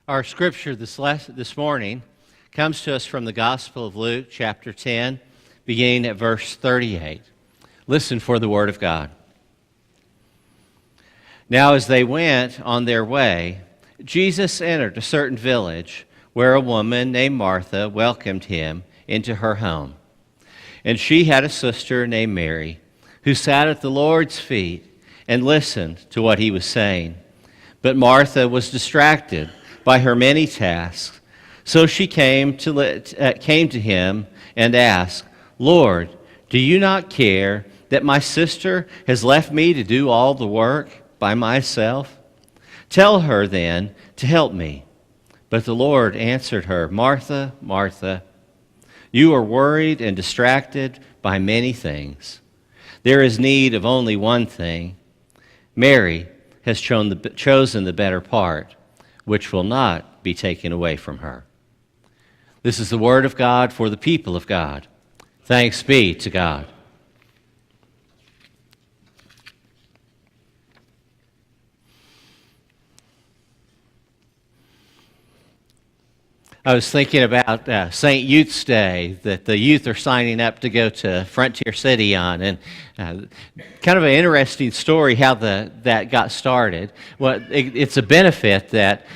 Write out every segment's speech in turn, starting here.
Our scripture this morning comes to us from the Gospel of Luke, chapter 10, beginning at verse 38. Listen for the word of God. Now as they went on their way, Jesus entered a certain village where a woman named Martha welcomed him into her home. And she had a sister named Mary, who sat at the Lord's feet and listened to what he was saying. But Martha was distracted by her many tasks. So she came to him and asked, "Lord, do you not care that my sister has left me to do all the work by myself? Tell her then to help me." But the Lord answered her, "Martha, Martha, you are worried and distracted by many things. There is need of only one thing. Mary has chosen the better part, which will not be taken away from her." This is the word of God for the people of God. Thanks be to God. I was thinking about St. Youth's Day that the youth are signing up to go to Frontier City on, and kind of an interesting story how that got started. Well, it's a benefit that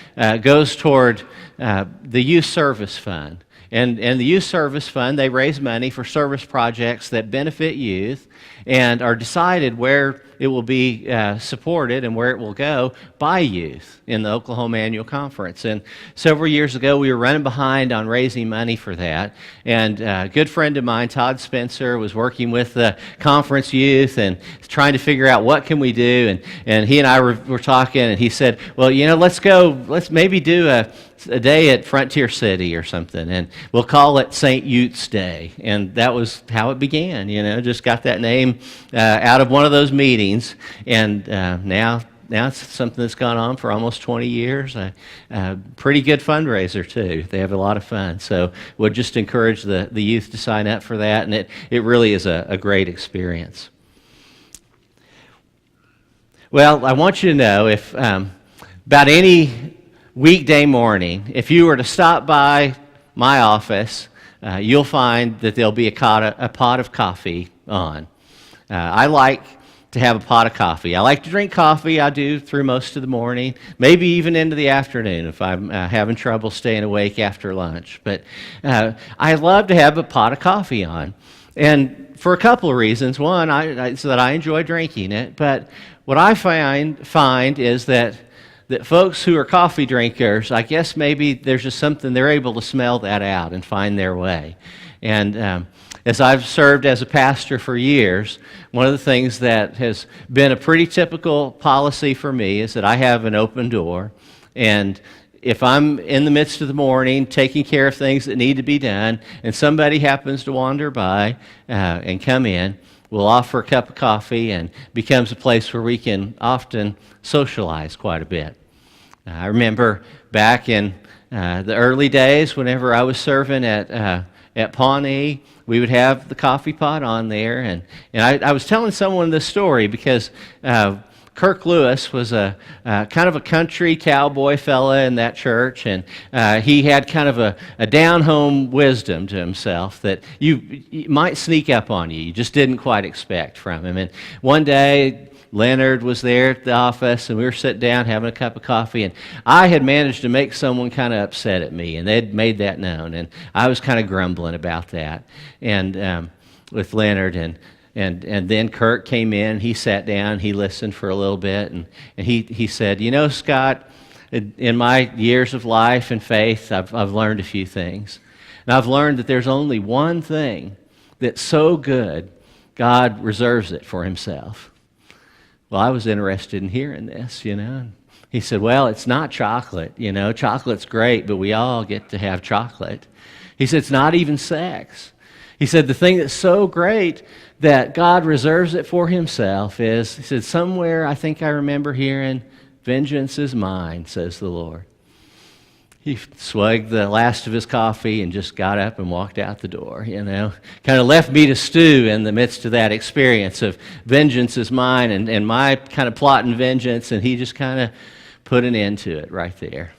goes toward the Youth Service Fund. And the Youth Service Fund, they raise money for service projects that benefit youth and are decided where it will be supported and where it will go by youth in the Oklahoma Annual Conference. And several years ago, we were running behind on raising money for that. And a good friend of mine, Todd Spencer, was working with the conference youth and trying to figure out what can we do. And he and I were talking, and he said, "Well, let's maybe do a day at Frontier City or something, and we'll call it St. Youth's Day." And that was how it began, just got that name out of one of those meetings, and now it's something that's gone on for almost 20 years. Pretty good fundraiser, too. They have a lot of fun. So we'll just encourage the youth to sign up for that, and it really is a great experience. Well, I want you to know if about any weekday morning, if you were to stop by my office, you'll find that there'll be a pot of coffee on. I like to have a pot of coffee. I like to drink coffee. I do through most of the morning, maybe even into the afternoon if I'm having trouble staying awake after lunch. But I love to have a pot of coffee on, and for a couple of reasons. One, so that I enjoy drinking it. But what I find is that folks who are coffee drinkers, I guess maybe there's just something, they're able to smell that out and find their way. And as I've served as a pastor for years, one of the things that has been a pretty typical policy for me is that I have an open door. And if I'm in the midst of the morning taking care of things that need to be done, and somebody happens to wander by and come in, we'll offer a cup of coffee, and becomes a place where we can often socialize quite a bit. I remember back in the early days, whenever I was serving at Pawnee, we would have the coffee pot on there, and I was telling someone this story because Kirk Lewis was a kind of a country cowboy fella in that church, and he had kind of a down-home wisdom to himself that you might sneak up on you. You just didn't quite expect from him. And one day, Leonard was there at the office, and we were sitting down having a cup of coffee, and I had managed to make someone kind of upset at me, and they'd made that known, and I was kind of grumbling about that, and with Leonard, and then Kirk came in, he sat down, he listened for a little bit, and he said, "Scott, in my years of life and faith, I've learned a few things, and I've learned that there's only one thing that's so good, God reserves it for himself." Well, I was interested in hearing this, He said, "Well, it's not chocolate, Chocolate's great, but we all get to have chocolate." He said, "It's not even sex." He said, "The thing that's so great that God reserves it for himself is," he said, "somewhere I think I remember hearing, 'Vengeance is mine, says the Lord.'" He swagged the last of his coffee and just got up and walked out the door, Kind of left me to stew in the midst of that experience of vengeance is mine and my kind of plotting vengeance, and he just kind of put an end to it right there.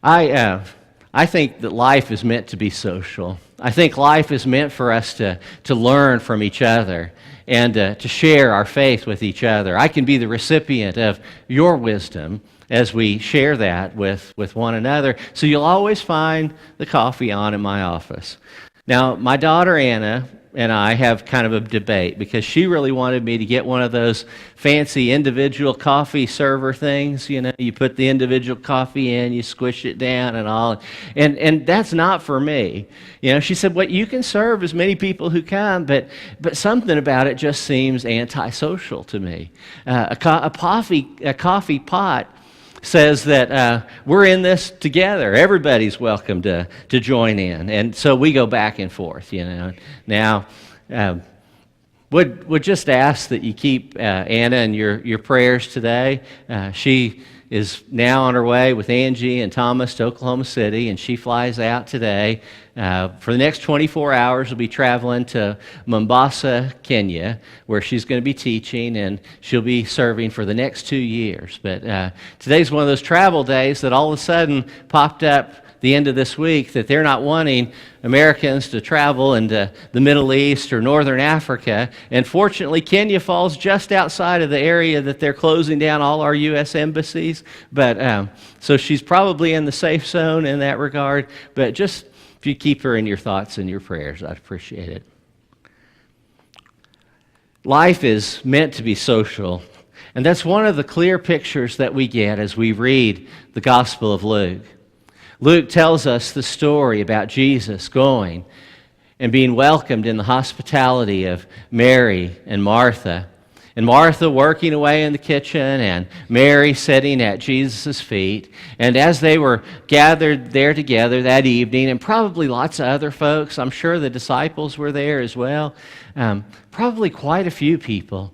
I think that life is meant to be social. I think life is meant for us to learn from each other and to share our faith with each other. I can be the recipient of your wisdom as we share that with one another. So you'll always find the coffee on in my office. Now, my daughter Anna and I have kind of a debate because she really wanted me to get one of those fancy individual coffee server things. You know, you put the individual coffee in, you squish it down and all. And that's not for me. You know, she said, well, you can serve as many people who come, but something about it just seems antisocial to me. A coffee pot says that we're in this together. Everybody's welcome to join in. And so we go back and forth, you know. Now, would just ask that you keep Anna in your prayers today. She is now on her way with Angie and Thomas to Oklahoma City, and she flies out today. For the next 24 hours, we'll be traveling to Mombasa, Kenya, where she's going to be teaching, and she'll be serving for the next 2 years. But today's one of those travel days that all of a sudden popped up the end of this week, that they're not wanting Americans to travel into the Middle East or Northern Africa. And fortunately, Kenya falls just outside of the area that they're closing down all our U.S. embassies. But so she's probably in the safe zone in that regard. But just if you keep her in your thoughts and your prayers, I'd appreciate it. Life is meant to be social. And that's one of the clear pictures that we get as we read the Gospel of Luke. Luke tells us the story about Jesus going and being welcomed in the hospitality of Mary and Martha. And Martha working away in the kitchen and Mary sitting at Jesus' feet. And as they were gathered there together that evening, and probably lots of other folks, I'm sure the disciples were there as well, probably quite a few people.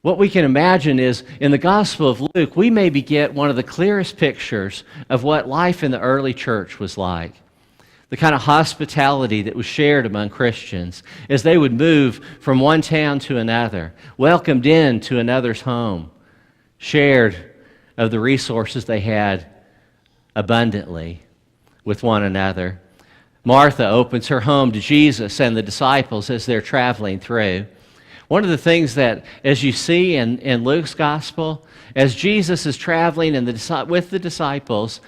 What we can imagine is, in the Gospel of Luke, we maybe get one of the clearest pictures of what life in the early church was like. The kind of hospitality that was shared among Christians as they would move from one town to another, welcomed in to another's home, shared of the resources they had abundantly with one another. Martha opens her home to Jesus and the disciples as they're traveling through. One of the things that, as you see in Luke's gospel, as Jesus is traveling with the disciples,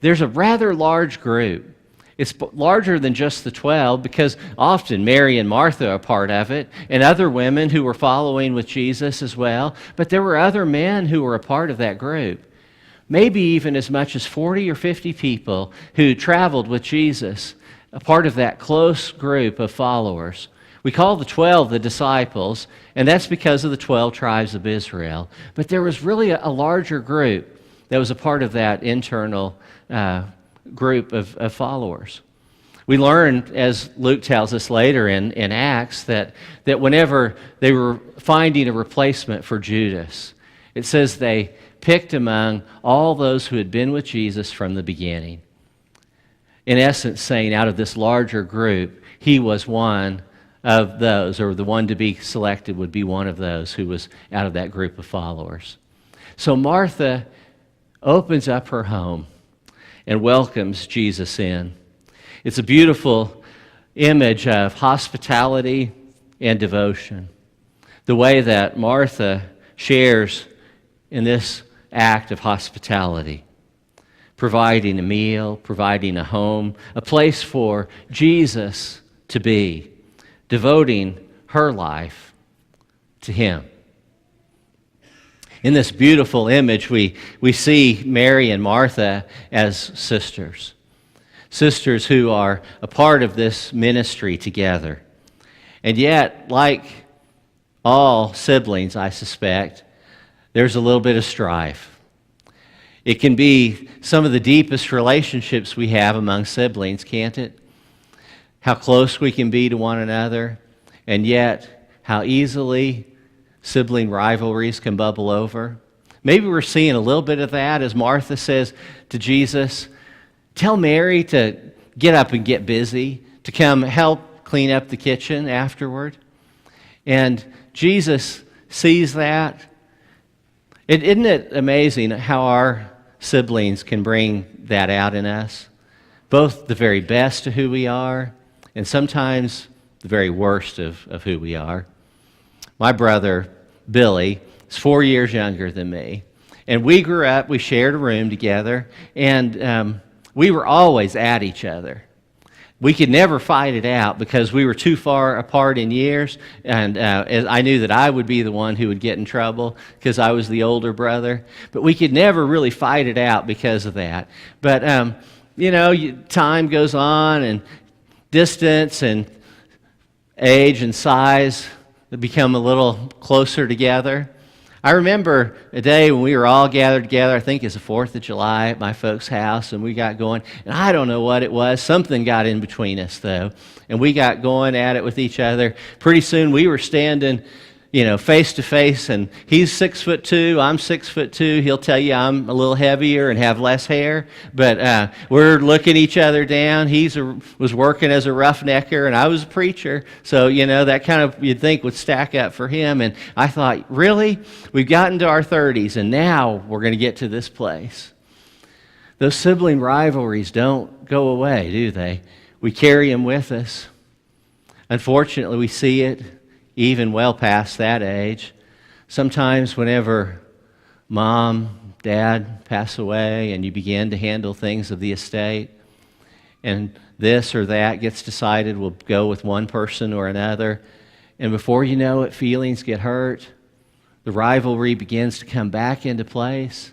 there's a rather large group. It's larger than just the 12 because often Mary and Martha are part of it, and other women who were following with Jesus as well. But there were other men who were a part of that group. Maybe even as much as 40 or 50 people who traveled with Jesus, a part of that close group of followers. We call the 12 the disciples, and that's because of the 12 tribes of Israel. But there was really a larger group that was a part of that internal group of followers. We learn, as Luke tells us later in Acts, that whenever they were finding a replacement for Judas, it says they picked among all those who had been with Jesus from the beginning. In essence, saying out of this larger group, he was one of those, or the one to be selected would be one of those who was out of that group of followers. So Martha opens up her home and welcomes Jesus in. It's a beautiful image of hospitality and devotion. The way that Martha shares in this act of hospitality, providing a meal, providing a home, a place for Jesus to be, devoting her life to him. In this beautiful image, we see Mary and Martha as sisters. Sisters who are a part of this ministry together. And yet, like all siblings, I suspect, there's a little bit of strife. It can be some of the deepest relationships we have among siblings, can't it? How close we can be to one another, and yet how easily sibling rivalries can bubble over. Maybe we're seeing a little bit of that as Martha says to Jesus, tell Mary to get up and get busy, to come help clean up the kitchen afterward. And Jesus sees that. Isn't it amazing how our siblings can bring that out in us, both the very best of who we are and sometimes the very worst of who we are. My brother, Billy, is 4 years younger than me. And we grew up, we shared a room together, and we were always at each other. We could never fight it out because we were too far apart in years, and I knew that I would be the one who would get in trouble because I was the older brother. But we could never really fight it out because of that. But, time goes on, and distance and age and size become a little closer together. I remember a day when we were all gathered together, I think it's the 4th of July at my folks' house, and we got going, and I don't know what it was. Something got in between us, though, and we got going at it with each other. Pretty soon we were standing, face to face, and he's 6'2", I'm 6'2". He'll tell you I'm a little heavier and have less hair, but we're looking each other down. He was working as a roughnecker, and I was a preacher, so that kind of you'd think would stack up for him. And I thought, really, we've gotten to our 30s, and now we're going to get to this place. Those sibling rivalries don't go away, do they? We carry them with us. Unfortunately, we see it even well past that age. Sometimes whenever mom, dad pass away and you begin to handle things of the estate, and this or that gets decided will go with one person or another, and before you know it, feelings get hurt, the rivalry begins to come back into place.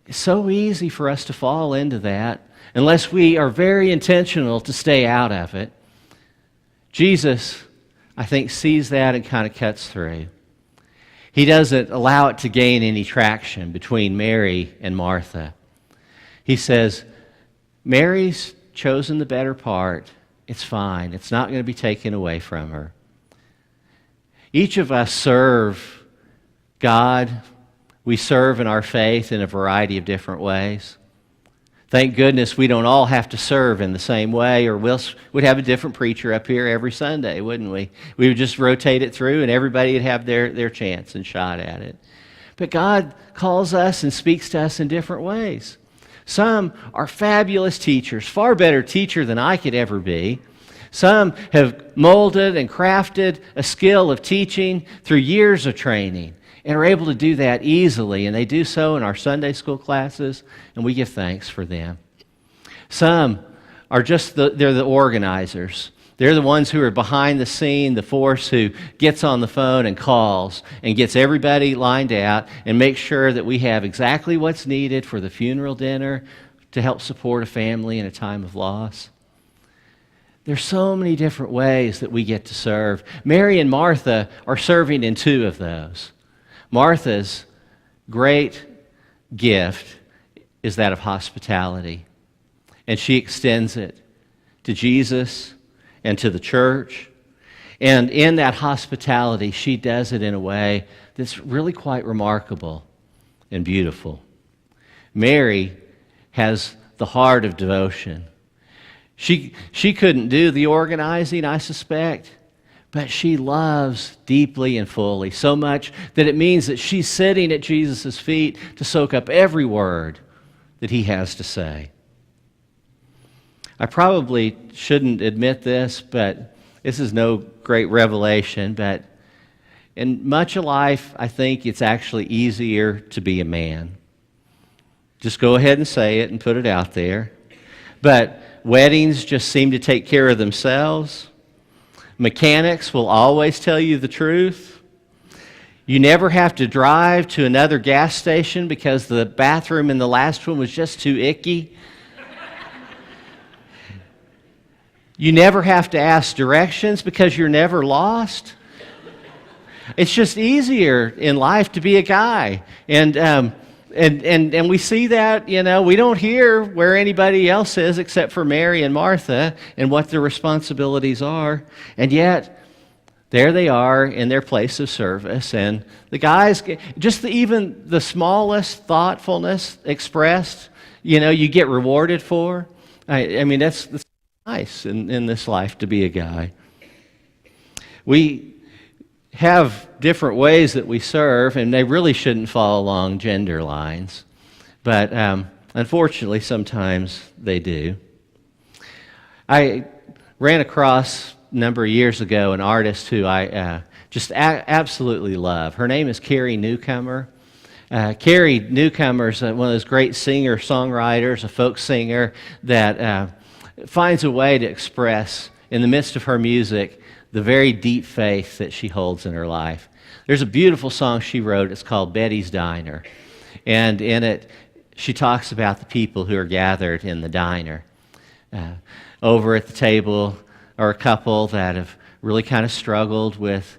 It's so easy for us to fall into that unless we are very intentional to stay out of it. Jesus, I think, sees that and kind of cuts through. He doesn't allow it to gain any traction between Mary and Martha. He says, Mary's chosen the better part. It's fine. It's not going to be taken away from her. Each of us serve God. We serve in our faith in a variety of different ways. Thank goodness we don't all have to serve in the same way, or we'd have a different preacher up here every Sunday, wouldn't we? We would just rotate it through, and everybody would have their chance and shot at it. But God calls us and speaks to us in different ways. Some are fabulous teachers, far better teacher than I could ever be. Some have molded and crafted a skill of teaching through years of training, and are able to do that easily, and they do so in our Sunday school classes, and we give thanks for them. Some are they're the organizers. They're the ones who are behind the scene, the force who gets on the phone and calls and gets everybody lined out and makes sure that we have exactly what's needed for the funeral dinner to help support a family in a time of loss. There's so many different ways that we get to serve. Mary and Martha are serving in two of those. Martha's great gift is that of hospitality, and she extends it to Jesus and to the church. And in that hospitality, she does it in a way that's really quite remarkable and beautiful. Mary has the heart of devotion. She couldn't do the organizing, I suspect, but she loves deeply and fully, so much that it means that she's sitting at Jesus' feet to soak up every word that he has to say. I probably shouldn't admit this, but this is no great revelation, but in much of life, I think it's actually easier to be a man. Just go ahead and say it and put it out there. But weddings just seem to take care of themselves. Mechanics will always tell you the truth. You never have to drive to another gas station because the bathroom in the last one was just too icky. You never have to ask directions because you're never lost. It's just easier in life to be a guy. And we see that, we don't hear where anybody else is except for Mary and Martha and what their responsibilities are. And yet, there they are in their place of service. And the guys, even the smallest thoughtfulness expressed, you get rewarded for. I mean, that's nice in this life to be a guy. We have different ways that we serve, and they really shouldn't fall along gender lines. but unfortunately, sometimes they do. I ran across a number of years ago an artist who I just absolutely love. Her name is Carrie Newcomer. Carrie Newcomer is one of those great singer-songwriters, a folk singer that finds a way to express, in the midst of her music, the very deep faith that she holds in her life. There's a beautiful song she wrote. It's called Betty's Diner. And in it, she talks about the people who are gathered in the diner. Over at the table are a couple that have really kind of struggled with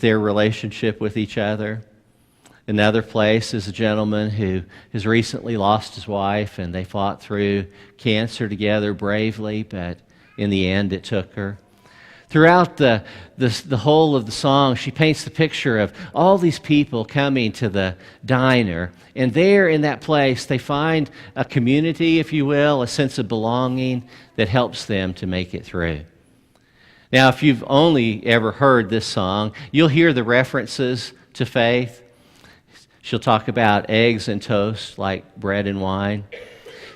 their relationship with each other. Another place is a gentleman who has recently lost his wife, and they fought through cancer together bravely, but in the end it took her. Throughout the whole of the song, she paints the picture of all these people coming to the diner, and there in that place they find a community, if you will, a sense of belonging that helps them to make it through. Now, if you've only ever heard this song, you'll hear the references to faith. She'll talk about eggs and toast like bread and wine.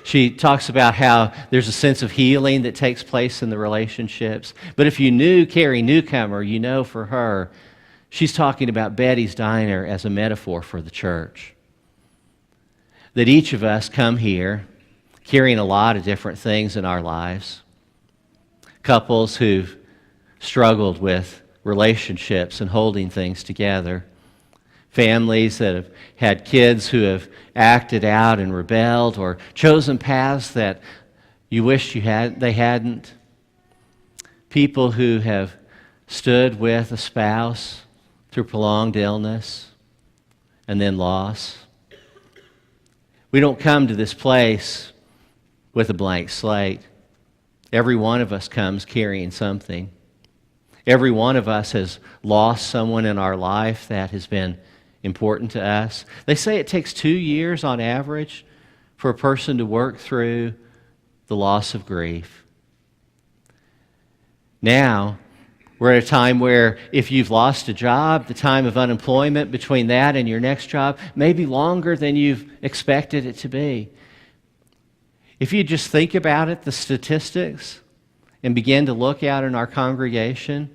She talks about how there's a sense of healing that takes place in the relationships. But if you knew Carrie Newcomer, you know for her, she's talking about Betty's Diner as a metaphor for the church. That each of us come here carrying a lot of different things in our lives. Couples who've struggled with relationships and holding things together. Families that have had kids who have acted out and rebelled or chosen paths that you wished they hadn't. People who have stood with a spouse through prolonged illness and then loss. We don't come to this place with a blank slate. Every one of us comes carrying something. Every one of us has lost someone in our life that has been important to us. They say it takes 2 years on average for a person to work through the loss of grief. Now, we're at a time where if you've lost a job, the time of unemployment between that and your next job may be longer than you've expected it to be. If you just think about it, the statistics, and begin to look out in our congregation,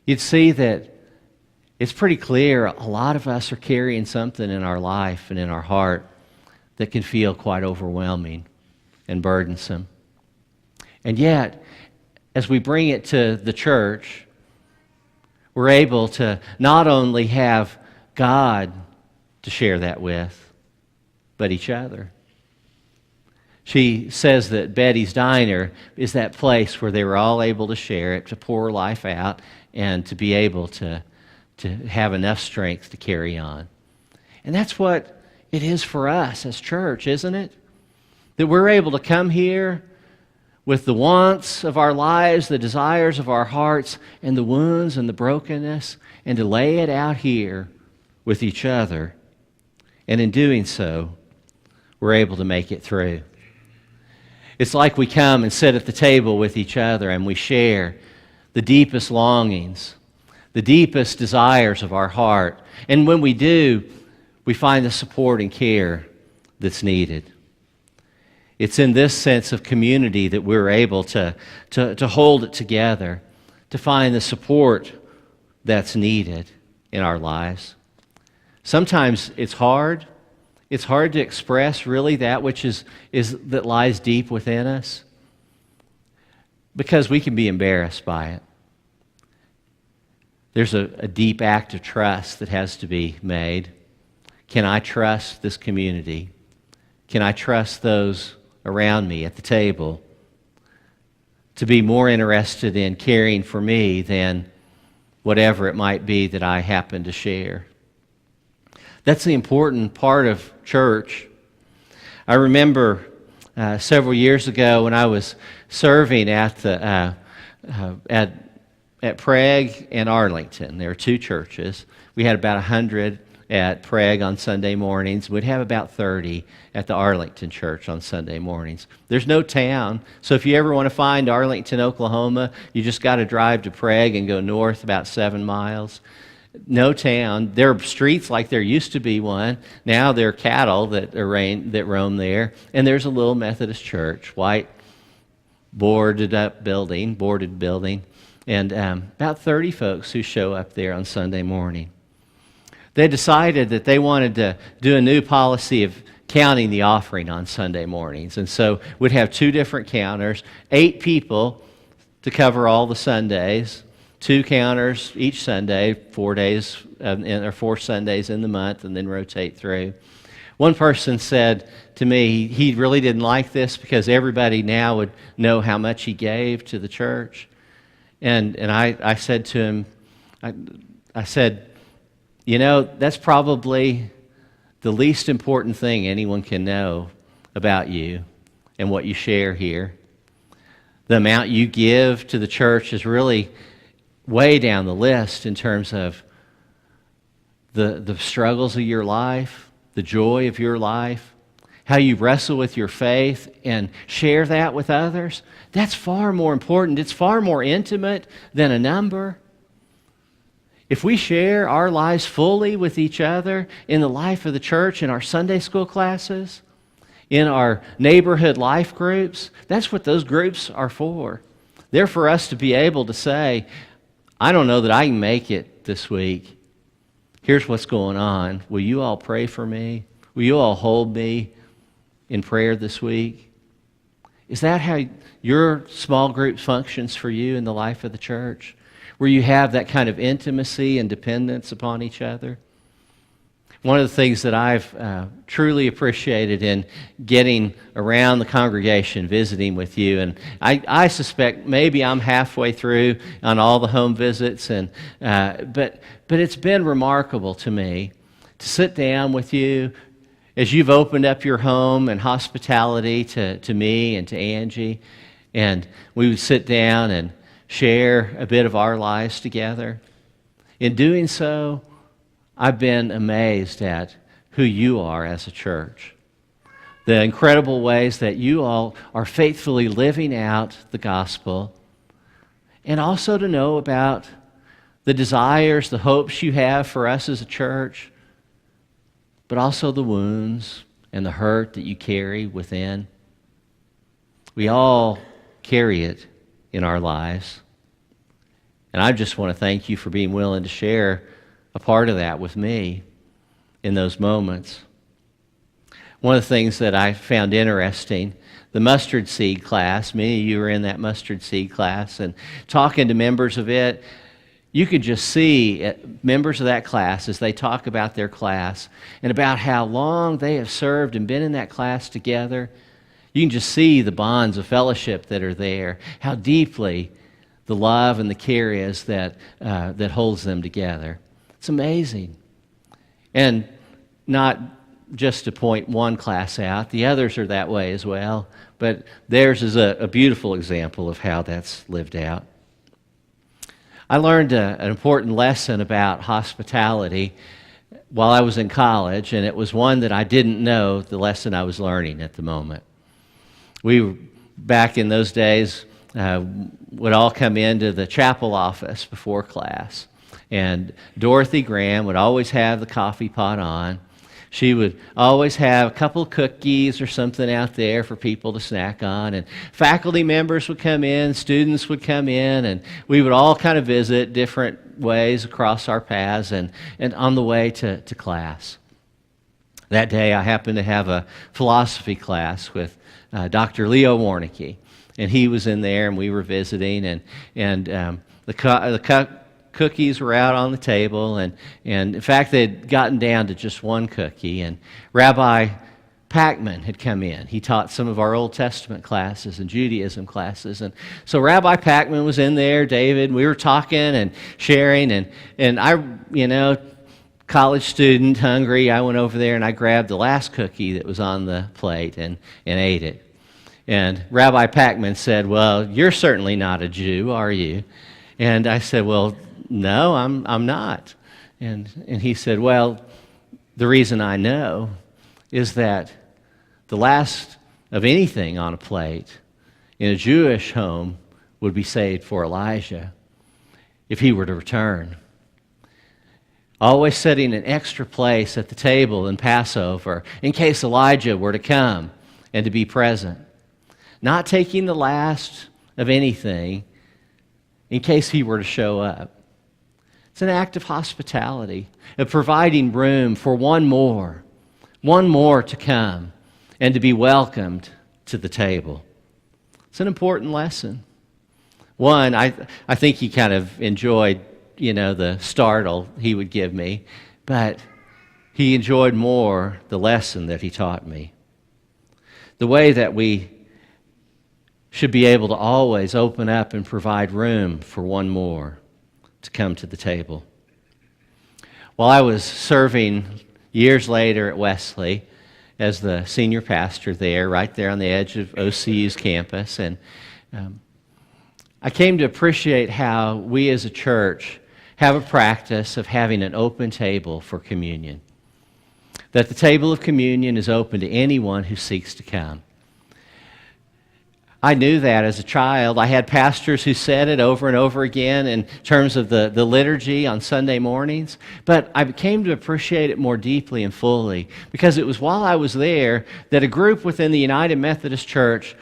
you'd see that it's pretty clear a lot of us are carrying something in our life and in our heart that can feel quite overwhelming and burdensome. And yet, as we bring it to the church, we're able to not only have God to share that with, but each other. She says that Betty's Diner is that place where they were all able to share it, to pour life out, and to be able to have enough strength to carry on. And that's what it is for us as church, isn't it? That we're able to come here with the wants of our lives, the desires of our hearts, and the wounds and the brokenness, and to lay it out here with each other. And in doing so, we're able to make it through. It's like we come and sit at the table with each other and we share the deepest longings, the deepest desires of our heart. And when we do, we find the support and care that's needed. It's in this sense of community that we're able to hold it together, to find the support that's needed in our lives. Sometimes it's hard. It's hard to express really that which is that lies deep within us, because we can be embarrassed by it. There's a deep act of trust that has to be made. Can I trust this community? Can I trust those around me at the table to be more interested in caring for me than whatever it might be that I happen to share? That's the important part of church. I remember several years ago when I was serving at Prague and Arlington. There were two churches. We had about 100 at Prague on Sunday mornings. We'd have about 30 at the Arlington church on Sunday mornings. There's no town, so if you ever want to find Arlington, Oklahoma, you just got to drive to Prague and go north about 7 miles. No town. There are streets like there used to be one. Now there are cattle that roam there. And there's a little Methodist church, white boarded building, and about 30 folks who show up there on Sunday morning. They decided that they wanted to do a new policy of counting the offering on Sunday mornings. And so we'd have 2 different counters, 8 people to cover all the Sundays, 2 counters each Sunday, 4 days or 4 Sundays in the month, and then rotate through. One person said to me he really didn't like this because everybody now would know how much he gave to the church. And I said to him, I said, you know, that's probably the least important thing anyone can know about you and what you share here. The amount you give to the church is really way down the list in terms of the struggles of your life, the joy of your life, how you wrestle with your faith and share that with others. That's far more important. It's far more intimate than a number. If we share our lives fully with each other in the life of the church, in our Sunday school classes, in our neighborhood life groups, that's what those groups are for. They're for us to be able to say, I don't know that I can make it this week. Here's what's going on. Will you all pray for me? Will you all hold me in prayer this week? Is that how your small group functions for you in the life of the church? Where you have that kind of intimacy and dependence upon each other? One of the things that I've truly appreciated in getting around the congregation, visiting with you, and I suspect maybe I'm halfway through on all the home visits, but it's been remarkable to me to sit down with you as you've opened up your home and hospitality to me and to Angie, and we would sit down and share a bit of our lives together. In doing so, I've been amazed at who you are as a church. The incredible ways that you all are faithfully living out the gospel, and also to know about the desires, the hopes you have for us as a church, but also the wounds and the hurt that you carry within. We all carry it in our lives. And I just want to thank you for being willing to share a part of that with me in those moments. One of the things that I found interesting, the mustard seed class, many of you were in that mustard seed class, and talking to members of it, you could just see members of that class as they talk about their class and about how long they have served and been in that class together. You can just see the bonds of fellowship that are there, how deeply the love and the care is that holds them together. It's amazing. And not just to point one class out, the others are that way as well, but theirs is a beautiful example of how that's lived out. I learned an important lesson about hospitality while I was in college, and it was one that I didn't know the lesson I was learning at the moment. We, back in those days, would all come into the chapel office before class. And Dorothy Graham would always have the coffee pot on. She would always have a couple cookies or something out there for people to snack on. And faculty members would come in, students would come in, and we would all kind of visit different ways across our paths and on the way to class. That day I happened to have a philosophy class with Dr. Leo Warnicki. And he was in there, and we were visiting, and the cookies were out on the table, and in fact, they'd gotten down to just one cookie, and Rabbi Packman had come in. He taught some of our Old Testament classes and Judaism classes, and so Rabbi Packman was in there, David, and we were talking and sharing, and I, college student, hungry, I went over there and I grabbed the last cookie that was on the plate and ate it. And Rabbi Packman said, "Well, you're certainly not a Jew, are you?" And I said, "Well, no, I'm not." And he said, "Well, the reason I know is that the last of anything on a plate in a Jewish home would be saved for Elijah if he were to return." always setting an extra place at the table in Passover in case Elijah were to come and to be present. Not taking the last of anything in case he were to show up. It's an act of hospitality, of providing room for one more to come and to be welcomed to the table. It's an important lesson. One, I think he kind of enjoyed, the startle he would give me, but he enjoyed more the lesson that he taught me. The way that we should be able to always open up and provide room for one more to come to the table. While I was serving years later at Wesley as the senior pastor there, right there on the edge of OCU's campus, and I came to appreciate how we as a church have a practice of having an open table for communion. That the table of communion is open to anyone who seeks to come. I knew that as a child. I had pastors who said it over and over again in terms of the liturgy on Sunday mornings, but I came to appreciate it more deeply and fully because it was while I was there that a group within the United Methodist Church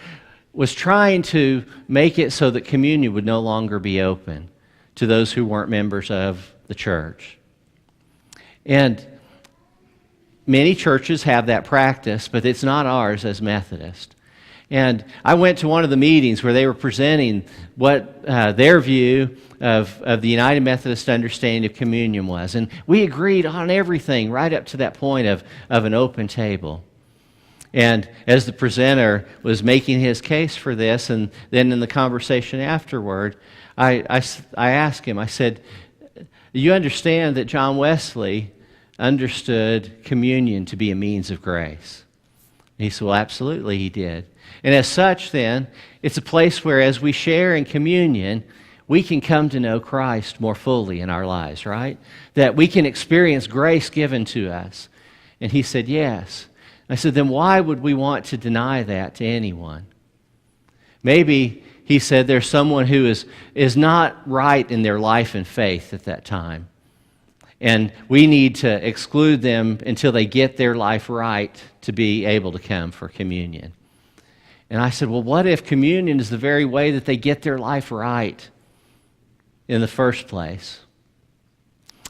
was trying to make it so that communion would no longer be open to those who weren't members of the church. And many churches have that practice, but it's not ours as Methodist. And I went to one of the meetings where they were presenting what their view of the United Methodist understanding of communion was. And we agreed on everything right up to that point of an open table. And as the presenter was making his case for this, and then in the conversation afterward, I asked him, I said, you understand that John Wesley understood communion to be a means of grace? And he said, well, absolutely he did. And as such, then, it's a place where as we share in communion, we can come to know Christ more fully in our lives, right? That we can experience grace given to us. And he said, yes. I said, then why would we want to deny that to anyone? Maybe, he said, there's someone who is not right in their life and faith at that time. And we need to exclude them until they get their life right to be able to come for communion. And I said, well, what if communion is the very way that they get their life right in the first place?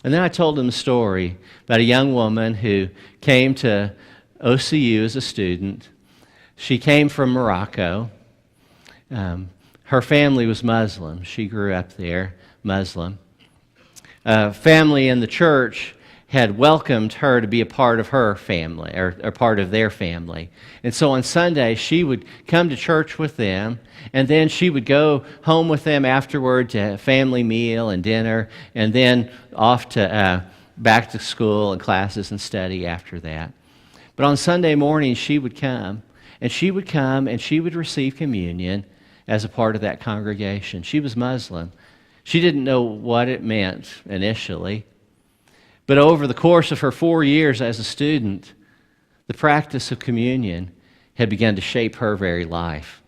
And then I told them a story about a young woman who came to OCU as a student. She came from Morocco. Her family was Muslim. She grew up there, Muslim. Family in the church had welcomed her to be a part of her family, or part of their family. And so on Sunday, she would come to church with them, and then she would go home with them afterward to a family meal and dinner, and then off to back to school and classes and study after that. But on Sunday morning, she would come and she would receive communion as a part of that congregation. She was Muslim. She didn't know what it meant initially. But over the course of her 4 years as a student, the practice of communion had begun to shape her very life.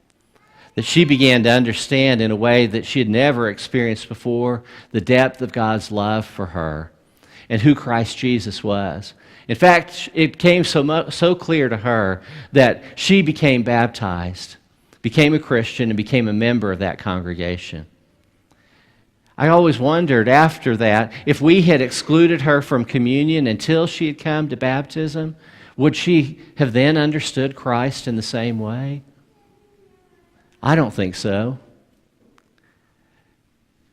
That she began to understand in a way that she had never experienced before the depth of God's love for her and who Christ Jesus was. In fact, it became so clear to her that she became baptized, became a Christian, and became a member of that congregation. I always wondered after that, if we had excluded her from communion until she had come to baptism, would she have then understood Christ in the same way? I don't think so.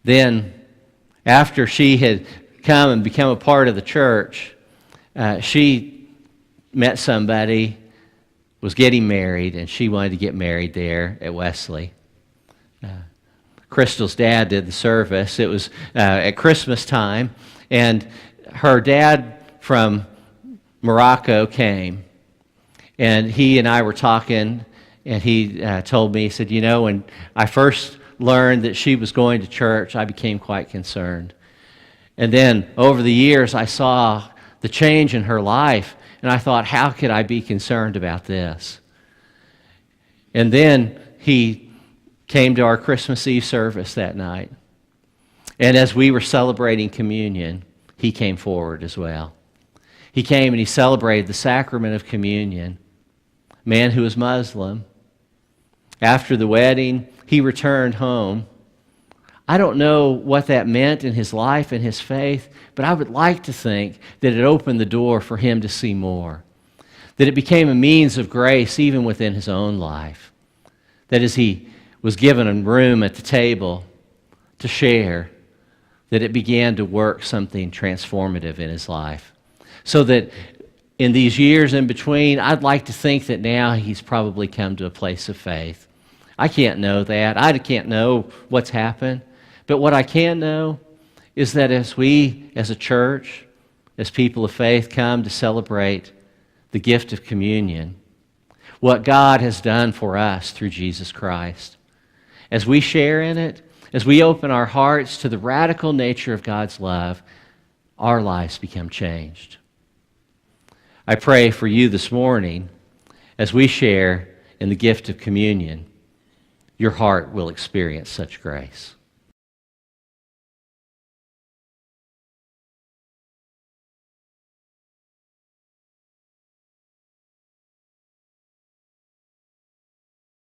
Then, after she had come and become a part of the church, she met somebody, was getting married, and she wanted to get married there at Wesley. Crystal's dad did the service. It was at Christmas time, and her dad from Morocco came, and he and I were talking, and he told me, he said, you know, when I first learned that she was going to church, I became quite concerned. And then over the years, I saw the change in her life, and I thought, how could I be concerned about this? And then he came to our Christmas Eve service that night. And as we were celebrating communion, he came forward as well. He came and he celebrated the sacrament of communion. A man who was Muslim. After the wedding, he returned home. I don't know what that meant in his life and his faith, but I would like to think that it opened the door for him to see more. That it became a means of grace even within his own life. That as he was given a room at the table to share, that it began to work something transformative in his life. So that in these years in between, I'd like to think that now he's probably come to a place of faith. I can't know that. I can't know what's happened. But what I can know is that as we, as a church, as people of faith, come to celebrate the gift of communion, what God has done for us through Jesus Christ, as we share in it, as we open our hearts to the radical nature of God's love, our lives become changed. I pray for you this morning, as we share in the gift of communion, your heart will experience such grace.